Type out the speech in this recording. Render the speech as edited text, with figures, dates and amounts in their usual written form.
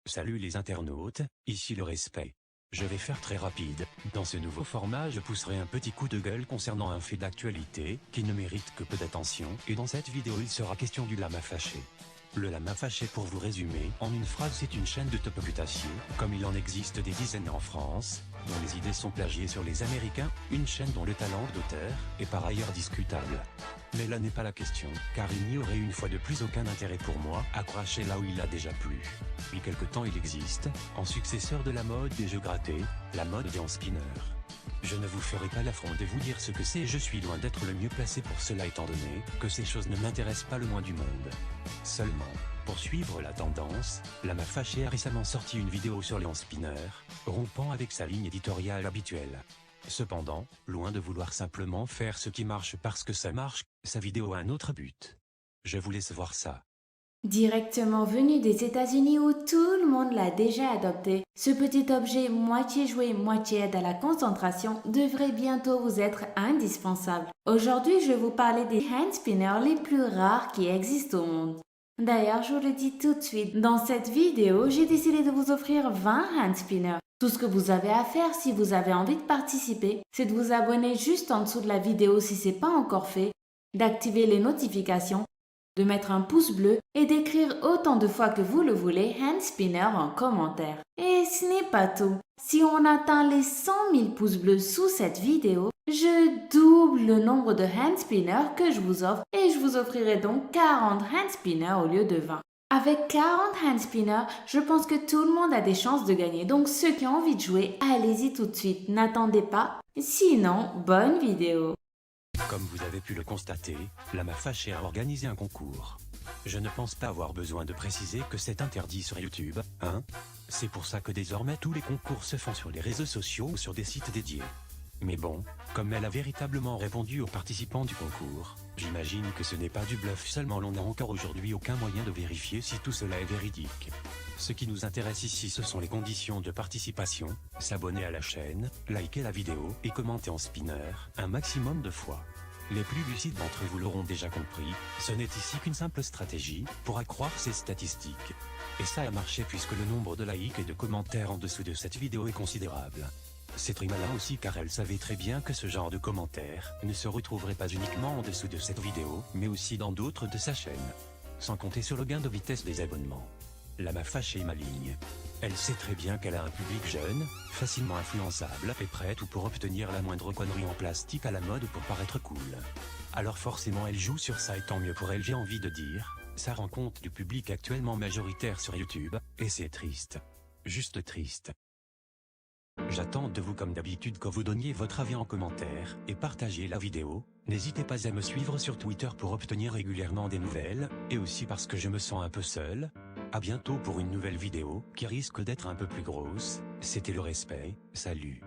Salut les internautes, ici le respect. Je vais faire très rapide. Dans ce nouveau format, je pousserai un petit coup de gueule concernant un fait d'actualité, qui ne mérite que peu d'attention, et dans cette vidéo il sera question du lama fâché. Le lama fâché, pour vous résumer, en une phrase, c'est une chaîne de topocutaciers, comme il en existe des dizaines en France, dont les idées sont plagiées sur les Américains, une chaîne dont le talent d'auteur est par ailleurs discutable. Mais là n'est pas la question, car il n'y aurait une fois de plus aucun intérêt pour moi à cracher là où il a déjà plu. Depuis quelque temps il existe, en successeur de la mode des jeux grattés, la mode des hand-spinners. Je ne vous ferai pas l'affront de vous dire ce que c'est et je suis loin d'être le mieux placé pour cela étant donné que ces choses ne m'intéressent pas le moins du monde. Seulement, pour suivre la tendance, Lama Fâché a récemment sorti une vidéo sur les hand-spinners, rompant avec sa ligne éditoriale habituelle. Cependant, loin de vouloir simplement faire ce qui marche parce que ça marche, sa vidéo a un autre but. Je vous laisse voir ça. Directement venu des États-Unis où tout le monde l'a déjà adopté, ce petit objet moitié jouet, moitié aide à la concentration devrait bientôt vous être indispensable. Aujourd'hui, je vais vous parler des hand spinners les plus rares qui existent au monde. D'ailleurs, je vous le dis tout de suite, dans cette vidéo, j'ai décidé de vous offrir 20 hand spinners. Tout ce que vous avez à faire si vous avez envie de participer, c'est de vous abonner juste en dessous de la vidéo si ce n'est pas encore fait, d'activer les notifications, de mettre un pouce bleu et d'écrire autant de fois que vous le voulez hand spinner en commentaire. Et ce n'est pas tout. Si on atteint les 100 000 pouces bleus sous cette vidéo, je double le nombre de hand spinners que je vous offre et je vous offrirai donc 40 hand spinners au lieu de 20. Avec 40 hand spinners, je pense que tout le monde a des chances de gagner. Donc ceux qui ont envie de jouer, allez-y tout de suite. N'attendez pas. Sinon, bonne vidéo. Comme vous avez pu le constater, Lama Fâché a organisé un concours. Je ne pense pas avoir besoin de préciser que c'est interdit sur YouTube, hein? C'est pour ça que désormais tous les concours se font sur les réseaux sociaux ou sur des sites dédiés. Mais bon, comme elle a véritablement répondu aux participants du concours, j'imagine que ce n'est pas du bluff seulement, l'on n'a encore aujourd'hui aucun moyen de vérifier si tout cela est véridique. Ce qui nous intéresse ici, ce sont les conditions de participation, s'abonner à la chaîne, liker la vidéo et commenter en spinner un maximum de fois. Les plus lucides d'entre vous l'auront déjà compris, ce n'est ici qu'une simple stratégie pour accroître ces statistiques. Et ça a marché puisque le nombre de likes et de commentaires en dessous de cette vidéo est considérable. C'est très malin aussi car elle savait très bien que ce genre de commentaires ne se retrouverait pas uniquement en dessous de cette vidéo, mais aussi dans d'autres de sa chaîne. Sans compter sur le gain de vitesse des abonnements. Lama Fâché est maligne. Elle sait très bien qu'elle a un public jeune, facilement influençable et prêt tout pour obtenir la moindre connerie en plastique à la mode pour paraître cool. Alors forcément elle joue sur ça et tant mieux pour elle, j'ai envie de dire. Ça rend compte du public actuellement majoritaire sur YouTube, et c'est triste. Juste triste. J'attends de vous comme d'habitude que vous donniez votre avis en commentaire et partagez la vidéo. N'hésitez pas à me suivre sur Twitter pour obtenir régulièrement des nouvelles, et aussi parce que je me sens un peu seul. À bientôt pour une nouvelle vidéo qui risque d'être un peu plus grosse. C'était le respect, salut.